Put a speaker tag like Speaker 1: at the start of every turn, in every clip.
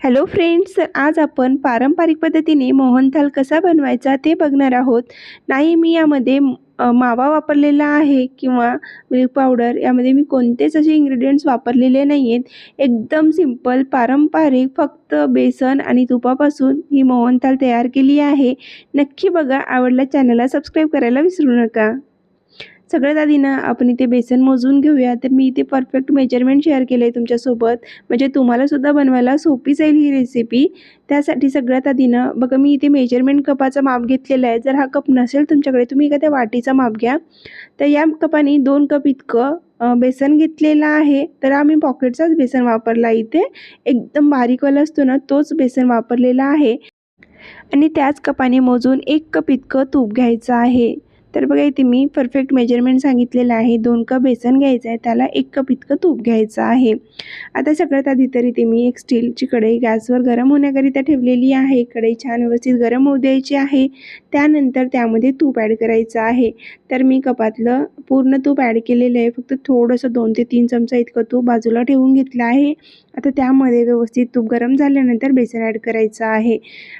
Speaker 1: Hello friends, तर आज आपण पारंपरिक पद्धतीने मोहनथाल कसा बनवायचा ते बघणार आहोत. नाही मी यामध्ये मावा वापरलेला आहे किंवा मिल्क पावडर, यामध्ये मी कोणतेच असे इन्ग्रेडियंट्स वापरलेले नाही आहेत. एकदम सिंपल पारंपरिक फक्त बेसन आणि तुपापासून ही मोहनथाल तयार केली आहे. नक्की बघा, आवडल्यास चॅनलला सबस्क्राईब करायला विसरू नका. सगळ्यात आधी ना आपण इथे बेसन मोजून घेऊया. तर मी इथे परफेक्ट मेजरमेंट शेअर केलं आहे तुमच्यासोबत, म्हणजे तुम्हालासुद्धा बनवायला सोपी जाईल ही रेसिपी. त्यासाठी सगळ्यात आधी ना बघा, मी इथे मेजरमेंट कपाचं माप घेतलेलं आहे. जर हा कप नसेल तुमच्याकडे, तुम्ही एखाद्या वाटीचा माप घ्या. तर या कपाने 2 कप इतकं बेसन घेतलेलं आहे. तर आम्ही पॉकेटचाच बेसन वापरला इथे. एकदम बारीकवाला असतो ना, तोच बेसन वापरलेला आहे. आणि त्याच कपाने मोजून 1 कप इतकं तूप घ्यायचं आहे. तर बघा, इथे मी परफेक्ट मेजरमेंट सांगितलेलं आहे. 2 कप बेसन घ्यायचं आहे, त्याला 1 कप इतकं तूप घ्यायचं आहे. आता सगळ्यात आधी तर इथे मी एक स्टीलची कढई गॅसवर गरम होण्याकरिता ठेवलेली आहे. कढई छान व्यवस्थित गरम होऊ द्यायची आहे. त्यानंतर त्यामध्ये तूप ॲड करायचं आहे. तर मी कपातलं पूर्ण तूप ॲड केलेलं आहे. फक्त थोडंसं 2 ते 3 चमचा इतकं तूप बाजूला ठेवून घेतलं आहे. आता त्यामध्ये व्यवस्थित तूप गरम झाल्यानंतर बेसन ॲड करायचं आहे.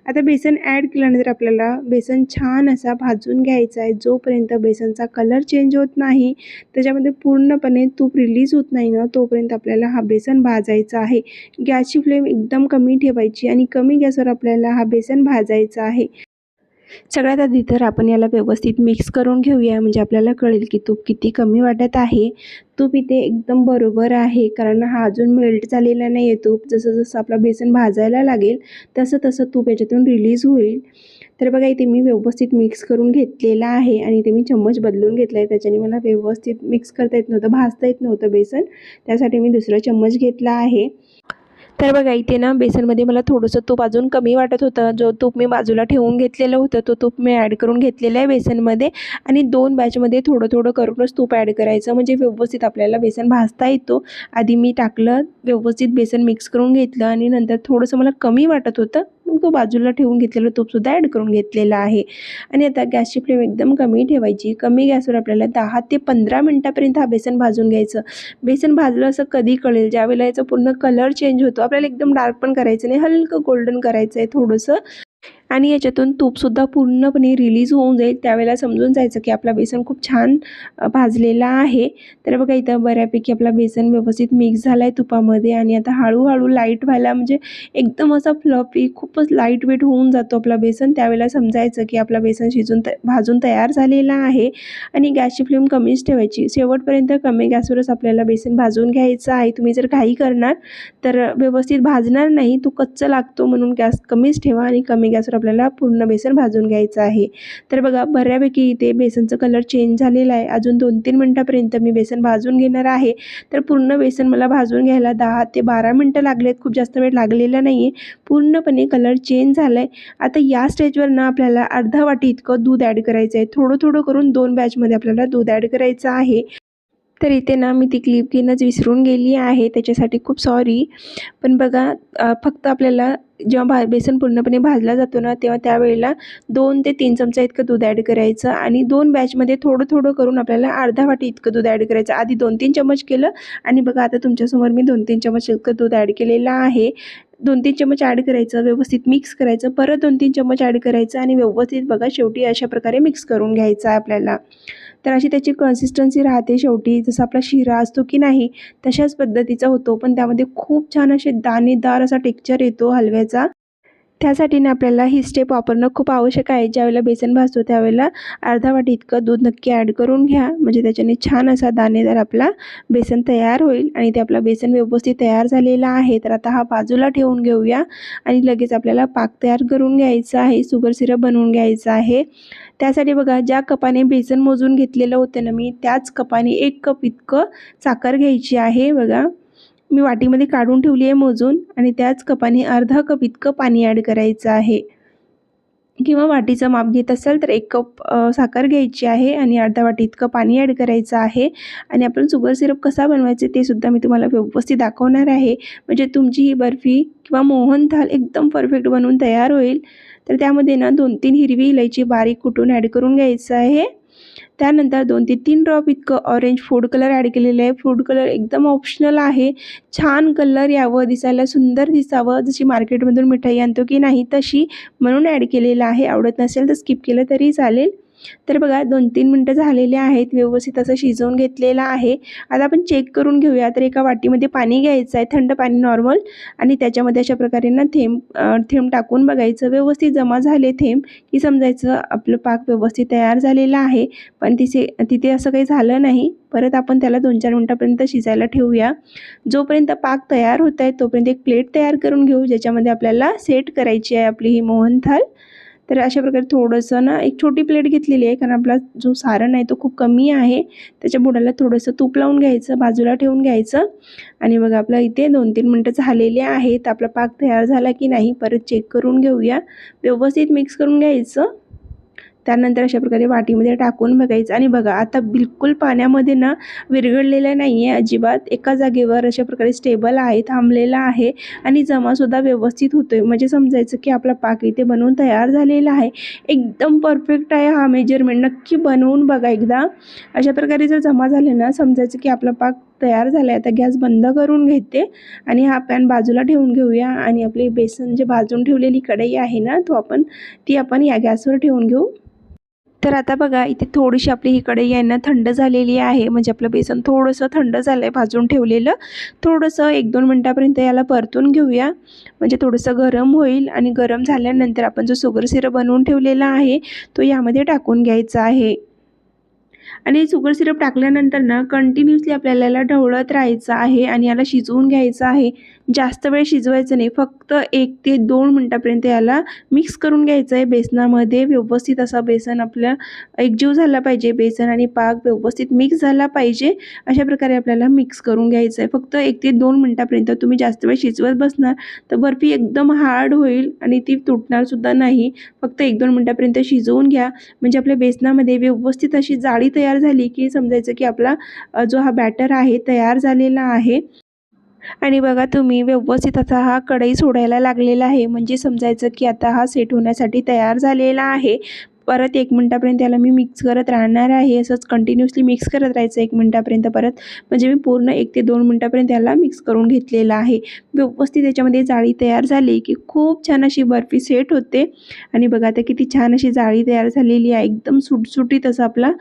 Speaker 1: आता बेसन ॲड केल्यानंतर आपल्याला बेसन छान असा भाजून घ्यायचा आहे. जोपर्यंत बेसनचा कलर चेंज होत नाही, त्याच्यामध्ये पूर्णपणे तूप रिलीज होत नाही ना, तोपर्यंत आपल्याला हा बेसन भाजायचा आहे. गॅसची फ्लेम एकदम कमी ठेवायची आणि कमी गॅसवर आपल्याला हा बेसन भाजायचा आहे. सगळ्यात आधी तर आपण याला व्यवस्थित मिक्स करून घेऊया, म्हणजे आपल्याला कळेल की तूप किती कमी वाटत आहे. तूप इथे एकदम बरोबर आहे, कारण हा अजून मेल्ट झालेला नाही आहे तूप. जसं जसं आपलं बेसन भाजायला लागेल तसं तसं तूप याच्यातून रिलीज होईल. तर बघा, इथे मी व्यवस्थित मिक्स करून घेतलेला आहे आणि इथे मी चम्मच बदलून घेतला आहे. त्याच्याने मला व्यवस्थित मिक्स करता येत नव्हतं, भाजता येत नव्हतं बेसन. त्यासाठी मी दुसरा चम्मच घेतला आहे. तर बघा, इथे ना बेसनमध्ये मला थोडंसं तूप अजून कमी वाटत होतं. जो तूप मी बाजूला ठेवून घेतलेलं होतं, तो तूप मी ॲड करून घेतलेला आहे बेसनमध्ये. आणि 2 बॅचमध्ये थोडं थोडं करूनच तूप ॲड करायचं, म्हणजे व्यवस्थित आपल्याला बेसन भाजता येतो. आधी मी टाकलं, व्यवस्थित बेसन मिक्स करून घेतलं आणि नंतर थोडंसं मला कमी वाटत होतं, मग तो बाजूला ठेवून घेतलेलं तूपसुद्धा ॲड करून घेतलेलं आहे. आणि आता गॅसची फ्लेम एकदम कमी ठेवायची. कमी गॅसवर आपल्याला 10 ते 15 मिनटापर्यंत हा बेसन भाजून घ्यायचं. बेसन भाजलं असं कधी कळेल, ज्यावेळेला याचा पूर्ण कलर चेंज होतो. आपल्याला एकदम डार्क पण करायचं नाही, हलकं गोल्डन करायचं आहे थोडंसं. आणि याच्यातून तूपसुद्धा पूर्णपणे रिलीज होऊन जाईल. त्यावेळेला समजून जायचं की आपला बेसन खूप छान भाजलेला आहे. तर बघा, इथं बऱ्यापैकी आपला बेसन व्यवस्थित मिक्स झाला आहे तुपामध्ये. आणि आता हळूहळू लाईट व्हायला, म्हणजे एकदम असा फ्लफी खूपच लाईट वेट होऊन जातो आपला बेसन. त्यावेळेला समजायचं की आपला बेसन भाजून तयार झालेला आहे. आणि गॅसची फ्लेम कमीच ठेवायची. शेवटपर्यंत कमी गॅसवरच आपल्याला बेसन भाजून घ्यायचं आहे. तुम्ही जर घाई करणार तर व्यवस्थित भाजणार नाही, तो कच्चा लागतो. म्हणून गॅस कमीच ठेवा आणि कमी गॅसवर आपल्याला पूर्ण बेसन भाजून घ्यायचं आहे. तर बघा, बऱ्यापैकी इथे बेसनचं कलर चेंज झालेला आहे. अजून 2-3 मिनटापर्यंत मी बेसन भाजून घेणार आहे. तर पूर्ण बेसन मला भाजून घ्यायला 10 ते 12 मिनटं लागलेत. खूप जास्त वेळ लागलेला नाही आहे. पूर्णपणे कलर चेंज झाला आहे. आता या स्टेजवर ना आपल्याला अर्धा वाटी इतकं दूध ॲड करायचं आहे. थोडं थोडं करून 2 बॅचमध्ये आपल्याला दूध ॲड करायचं आहे. तर इथे ना मी ती क्लिप घेणंच विसरून गेली आहे, त्याच्यासाठी खूप सॉरी. पण बघा, फक्त आपल्याला जेव्हा बेसन पूर्णपणे भाजला जातो ना, तेव्हा त्यावेळेला 2 ते 3 चमचा इतकं दूध ॲड करायचं. आणि 2 बॅचमध्ये थोडं थोडं करून आपल्याला अर्धा वाटी इतकं दूध ॲड करायचं. आधी 2-3 चम्मच केलं आणि बघा, आता तुमच्यासमोर मी 2-3 चम्मच इतकं दूध ॲड केलेलं आहे. 2-3 चम्मच ॲड करायचं, व्यवस्थित मिक्स करायचं, परत 2-3 चम्मच ॲड करायचं आणि व्यवस्थित बघा, शेवटी अशा प्रकारे मिक्स करून घ्यायचं आहे आपल्याला. तर अशी त्याची कन्सिस्टन्सी राहते. शेवटी जसा आपला शिरा असतो की नाही, तशाच पद्धतीचा होतो. पण त्यामध्ये खूप छान असे दाणेदार असा टेक्स्चर येतो हलव्याचा. त्यासाठी ना आपल्याला ही स्टेप वापरणं खूप आवश्यक आहे. ज्यावेळेला बेसन भाजतो त्यावेळेला अर्धा वाटी इतकं दूध नक्की ॲड करून घ्या, म्हणजे त्याच्याने छान असा दाणेदार आपला बेसन तयार होईल. आणि ते आपला बेसन व्यवस्थित तयार झालेला आहे. तर आता हा बाजूला ठेवून घेऊया आणि लगेच आपल्याला पाक तयार करून घ्यायचा आहे, शुगर सिरप बनवून घ्यायचा आहे. त्यासाठी बघा, ज्या कपाने बेसन मोजून घेतलेलं होतं ना मी, त्याच कपाने 1 कप इतकं साखर घ्यायची आहे. बघा, मी वाटीमध्ये काढून ठेवली आहे मोजून. आणि त्याच कपाने अर्धा कप इतकं पाणी ॲड करायचं आहे. किंवा वाटीचं माप घेत असाल तर 1 कप साखर घ्यायची आहे आणि अर्धा वाटी इतकं पाणी ॲड करायचं आहे. आणि आपण शुगर सिरप कसा बनवायचे ते सुद्धा मी तुम्हाला व्यवस्थित दाखवणार आहे, म्हणजे तुमची ही बर्फी किंवा मोहनथाल एकदम परफेक्ट बनवून तयार होईल. तर त्यामध्ये ना 2-3 हिरवी इलायची बारीक कुटून ॲड करून घ्यायचं आहे. त्यानंतर 2 ते 3 ड्रॉप इतकं ऑरेंज फूड कलर ॲड केलेलं आहे. फूड कलर एकदम ऑप्शनल आहे. छान कलर यावं, दिसायला सुंदर दिसावं, जशी मार्केटमधून मिठाई आणतो की नाही तशी, म्हणून ॲड केलेलं आहे. आवडत नसेल तर स्किप केलं तरी चालेल. तर बघा 2-3 मिनटं झालेले आहेत. व्यवस्थित असं शिजवून घेतलेलं आहे. आता आपण चेक करून घेऊया. तर एका वाटीमध्ये पाणी घ्यायचं आहे, थंड पाणी नॉर्मल, आणि त्याच्यामध्ये अशा प्रकारे ना थेंब टाकून बघायचं. व्यवस्थित जमा झाले थेंब की समजायचं आपलं पाक व्यवस्थित तयार झालेला आहे. पण तिथे असं काही झालं नाही. परत आपण त्याला 2-4 मिनटापर्यंत शिजायला ठेवूया. जोपर्यंत पाक तयार होत आहे तोपर्यंत एक प्लेट तयार करून घेऊ, ज्याच्यामध्ये आपल्याला सेट करायची आहे आपली ही मोहनथाल. तर अशा प्रकारे थोडंसं ना एक छोटी प्लेट घेतलेली आहे, कारण आपला जो सारण आहे तो खूप कमी आहे. त्याच्या बुडाला थोडंसं तूप लावून घ्यायचं, बाजूला ठेवून घ्यायचं. आणि बघा आपलं इथे 2-3 मिनटं झालेले आहेत. आपला पाक तयार झाला की नाही परत चेक करून घेऊया. व्यवस्थित मिक्स करून घ्यायचं. त्यानंतर अशा प्रकारे वाटीमध्ये टाकून बघायचं. आणि बघा आता बिलकुल पाण्यामध्ये ना विरघळलेलं नाही आहे अजिबात. एका जागेवर अशा प्रकारे स्टेबल आहे, थांबलेला आहे, आणि जमासुद्धा व्यवस्थित होतो आहे. म्हणजे समजायचं की आपला पाक इथे बनवून तयार झालेला आहे. एकदम परफेक्ट आहे हा मेजरमेंट. नक्की बनवून बघा एकदा. अशा प्रकारे जर जमा झाले ना समजायचं की आपला पाक तयार झाला आहे. आता गॅस बंद करून घेते आणि हा पॅन बाजूला ठेवून घेऊया. आणि आपली बेसन जे भाजून ठेवलेली कढई आहे ना ती आपण या गॅसवर ठेवून घेऊ. तर आता बघा इथे थोडीशी आपली ही कढई आहे ना थंड झालेली आहे. म्हणजे आपलं बेसन थोडंसं थंड झालं आहे भाजून ठेवलेलं. थोडंसं 1-2 मिनटापर्यंत याला परतून घेऊया, म्हणजे थोडंसं गरम होईल. आणि गरम झाल्यानंतर आपण जो शुगर सिरप बनवून ठेवलेला आहे तो यामध्ये टाकून घ्यायचा आहे. आणि शुगर सिरप टाकल्यानंतर ना कंटिन्युअसली आपल्याला याला ढवळत राहायचं आहे आणि याला शिजवून घ्यायचं आहे. जास्त वेळ शिजवायचं नाही, फक्त 1 ते 2 मिनटापर्यंत याला मिक्स करून घ्यायचं आहे बेसनामध्ये. व्यवस्थित असा बेसन आपल्या एकजीव झाला पाहिजे. बेसन आणि पाक व्यवस्थित मिक्स झाला पाहिजे. अशा प्रकारे आपल्याला मिक्स करून घ्यायचं आहे. फक्त 1 ते 2 मिनटापर्यंत. तुम्ही जास्त वेळ शिजवत बसणार तर बर्फी एकदम हार्ड होईल आणि ती तुटणार सुद्धा नाही. फक्त 1-2 मिनटापर्यंत शिजवून घ्या, म्हणजे आपल्या बेसनामध्ये व्यवस्थित अशी जाळी तयार झाली की समजायचं की आपला जो हा बॅटर आहे तयार झालेला आहे. आणि बघा तुम्ही व्यवस्थित आता हा कढई सोडायला लागलेला आहे, म्हणजे समजायचं की आता हा सेट होण्यासाठी तयार झालेला आहे. परत 1 मिनटापर्यंत याला मी मिक्स करत राहणार आहे. असंच कंटिन्युअसली मिक्स करत राहायचं 1 मिनटापर्यंत. परत म्हणजे मी पूर्ण 1 ते 2 मिनटापर्यंत याला मिक्स करून घेतलेला आहे. व्यवस्थित याच्यामध्ये जाळी तयार झाली की खूप छान अशी बर्फी सेट होते. आणि बघा आता किती छान अशी जाळी तयार झालेली आहे. एकदम सुटसुटीत असा आपला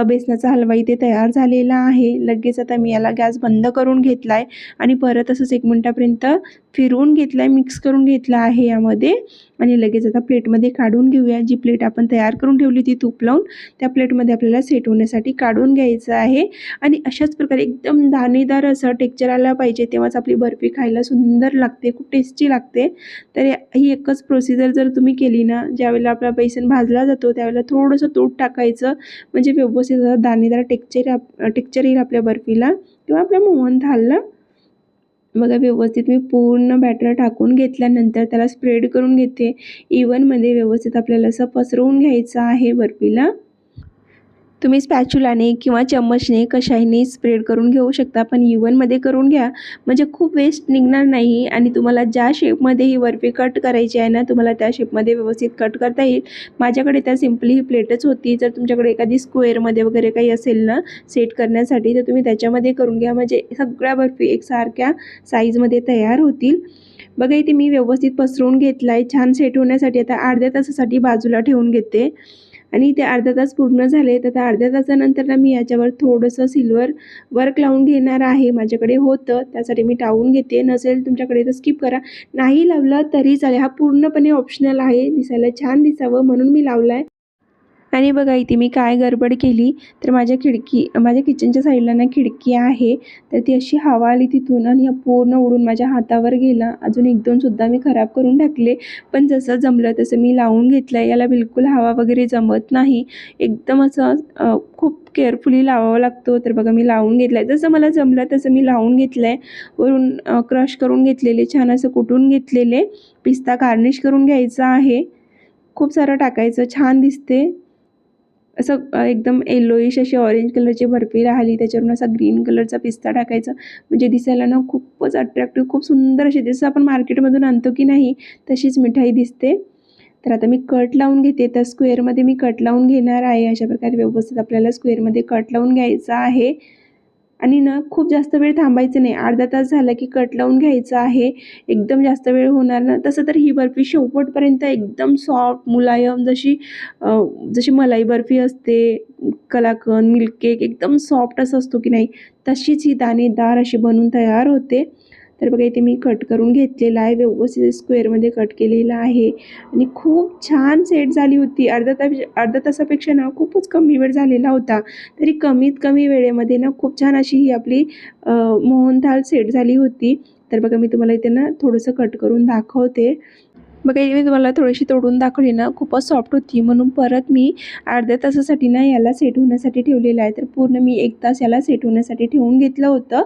Speaker 1: बेसनाचा हलवा इथे तयार झालेला आहे. लगेच आता मी याला गॅस बंद करून घेतला आहे आणि परत असंच 1 मिनटापर्यंत फिरवून घेतला आहे, मिक्स करून घेतला आहे यामध्ये. आणि लगेच आता प्लेटमध्ये काढून घेऊया. जी प्लेट आपण तयार करून ठेवली ती तूप लावून त्या प्लेटमध्ये आपल्याला सेट होण्यासाठी काढून घ्यायचं आहे. आणि अशाच प्रकारे एकदम दाणेदार असं टेक्स्चर आलं पाहिजे, तेव्हाच आपली बर्फी खायला सुंदर लागते, खूप टेस्टी लागते. तर ही एकच प्रोसिजर जर तुम्ही केली ना, ज्यावेळेला आपला बेसन भाजला जातो त्यावेळेला थोडंसं तूप टाकायचं, म्हणजे व्यवस्थित दाणेदार टेक्स्चर येईल आपल्या बर्फीला किंवा आपल्या मोहनथालला. बघा व्यवस्थित मी पूर्ण बॅटर टाकून घेतल्यानंतर त्याला स्प्रेड करून घेते. इव्हनमध्ये व्यवस्थित आपल्याला असं पसरवून घ्यायचं आहे बर्फीला. तुम्ही स्पॅच्युलाने किंवा चम्मचने कशाने स्प्रेड करून घेऊ शकता, पण इव्हनमध्ये करून घ्या, म्हणजे खूप वेस्ट निघणार नाही. आणि तुम्हाला ज्या शेपमध्ये ही बर्फी कट करायची आहे ना तुम्हाला त्या शेपमध्ये व्यवस्थित कट करता येईल. माझ्याकडे त्या सिम्पली ही प्लेटच होती. जर तुमच्याकडे एखादी स्क्वेअरमध्ये वगैरे काही असेल ना सेट करण्यासाठी तर तुम्ही त्याच्यामध्ये करून घ्या, म्हणजे सगळ्या बर्फी एकसारख्या साईजमध्ये तयार होतील. बघा इथे मी व्यवस्थित पसरवून घेतला आहे छान सेट होण्यासाठी. आता अर्ध्या तासासाठी बाजूला ठेवून घेते. आणि ते अर्धा तास पूर्ण झाले तर त्या अर्ध्या तासानंतर ना मी याच्यावर थोडंसं सिल्वर वर्क लावून घेणार आहे. माझ्याकडे होतं त्यासाठी मी लावून घेते. नसेल तुमच्याकडे तर स्किप करा, नाही लावलं तरी चालेल. हा पूर्णपणे ऑप्शनल आहे, दिसायला छान दिसावं म्हणून मी लावला आहे. आणि बघा इथे मी काय गडबड केली तर माझ्या किचनच्या साईडला ना खिडकी आहे, तर ती अशी हवा आली तिथून आणि हा पूर्ण उडून माझ्या हातावर गेला. अजून 1-2 सुद्धा मी खराब करून टाकले, पण जसं जमलं तसं मी लावून घेतलं. याला बिलकुल हवा वगैरे जमत नाही, एकदम असं खूप केअरफुली लावावं लागतो. तर बघा मी लावून घेतलं आहे, जसं मला जमलं तसं मी लावून घेतलं आहे. वरून क्रश करून घेतलेले, छान असं कुटून घेतलेले पिस्ता गार्निश करून घ्यायचा आहे. खूप सारं टाकायचं, छान दिसते. असं एकदम येलोइश अशी ऑरेंज कलरची बर्फी राहिली, त्याच्यावरून असा ग्रीन कलरचा पिस्ता टाकायचा, म्हणजे दिसायला ना खूपच अट्रॅक्टिव्ह, खूप सुंदर अशी जसं आपण मार्केटमधून आणतो की नाही तशीच मिठाई दिसते. तर आता मी कट लावून घेते. तर स्क्वेअरमध्ये मी कट लावून घेणार आहे. अशा प्रकारे व्यवस्थित आपल्याला स्क्वेअरमध्ये कट लावून घ्यायचं आहे. आणि ना खूप जास्त वेळ थांबायचं नाही. अर्धा तास झाला की कट लावून घ्यायचं आहे. एकदम जास्त वेळ होणार ना. तसं तर ही बर्फी शेवटपर्यंत एकदम सॉफ्ट मुलायम जशी मलाई बर्फी असते, कलाकंद, मिल्क केक एकदम सॉफ्ट असं असतो की नाही, तशीच ही दाणेदार अशी बनून तयार होते. तर बघा इथे मी कट करून घेतलेला आहे. व्यवस्थित स्क्वेअरमध्ये कट केलेला आहे आणि खूप छान सेट झाली होती. अर्धा तासापेक्षा ना खूपच कमी वेळ झालेला होता. तरी कमीत कमी वेळेमध्ये ना खूप छान अशी ही आपली मोहनथाळ सेट झाली होती. तर बघा मी तुम्हाला इथे ना थोडंसं कट करून दाखवते. बघा इथे मी तुम्हाला थोडीशी तोडून दाखवली ना, खूपच सॉफ्ट होती. म्हणून परत मी अर्ध्या तासासाठी ना याला सेट होण्यासाठी ठेवलेलं आहे. तर पूर्ण मी 1 तास याला सेट होण्यासाठी ठेवून घेतलं होतं.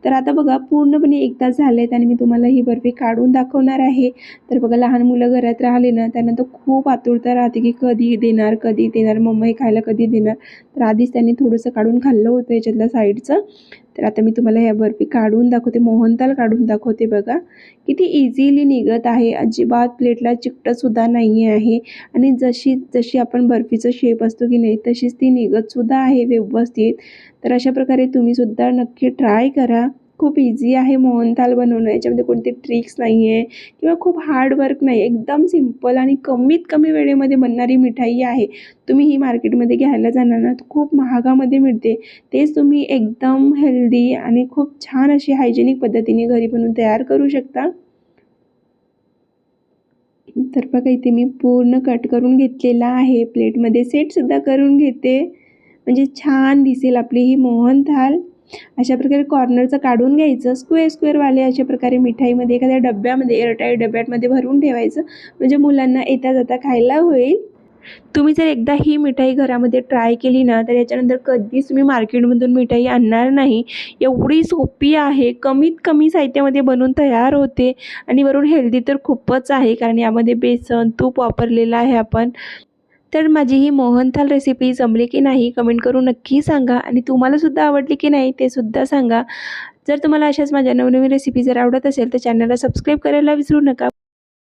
Speaker 1: तर आता बघा पूर्णपणे 1 तास झालेत आणि मी तुम्हाला ही बर्फी काढून दाखवणार आहे. तर बघा लहान मुलं घरात राहिले ना, त्यांना तर खूप आतुरता राहते की कधी देणार, कधी देणार, मम्मा हे खायला कधी देणार. तर आधीच त्यांनी थोडंसं काढून खाल्लं होतं याच्यातलं साईडचं. तर आता मी तुम्हाला ह्या बर्फी काढून दाखवते, मोहनथाळ काढून दाखवते. बघा किती इझिली निघत आहे, अजिबात प्लेटला चिकटतसुद्धा नाही आहे आणि जशी जशी आपण बर्फीचा शेप असतो की नाही तशीच ती निघतसुद्धा आहे व्यवस्थित. तर अशा प्रकारे तुम्हीसुद्धा नक्की ट्राय करा. खूप इझी आहे मोहनथाळ बनवणं. याच्यामध्ये कोणती ट्रिक्स नाही आहे किंवा खूप हार्ड वर्क नाही. एकदम सिंपल आणि कमीत कमी वेळेमध्ये बनणारी मिठाई आहे. तुम्ही ही मार्केटमध्ये घ्यायला जाणार ना तर खूप महागामध्ये मिळते. तेच तुम्ही एकदम हेल्दी आणि खूप छान अशी हायजेनिक पद्धतीने घरी बनवून तयार करू शकता. तर बघा इथे मी पूर्ण कट करून घेतलेला आहे. प्लेटमध्ये सेटसुद्धा करून घेते. म्हणजे छान दिसेल आपली ही मोहनथाळ. अशा प्रकारे कॉर्नरचं काढून घ्यायचं. स्क्वेअरवाले अशा प्रकारे मिठाईमध्ये एखाद्या डब्यामध्ये एअरटाईट डब्यामध्ये भरून ठेवायचं. म्हणजे मुलांना येता जाता खायला होईल. तुम्ही जर एकदा ही मिठाई घरामध्ये ट्राय केली ना तर याच्यानंतर कधीच तुम्ही मार्केटमधून मिठाई आणणार नाही. एवढी सोपी आहे, कमीत कमी साहित्यामध्ये बनवून तयार होते आणि वरून हेल्दी तर खूपच आहे कारण यामध्ये बेसन, तूप वापरलेलं आहे आपण. तर माझी ही मोहनथाळ रेसिपी जमली की नाही कमेंट करून नक्की सांगा आणि तुम्हालासुद्धा आवडली की नाही ते सुद्धा सांगा. जर तुम्हाला अशाच माझ्या नवनवीन रेसिपी जर आवडत असेल तर चॅनलला सबस्क्राईब करायला विसरू नका.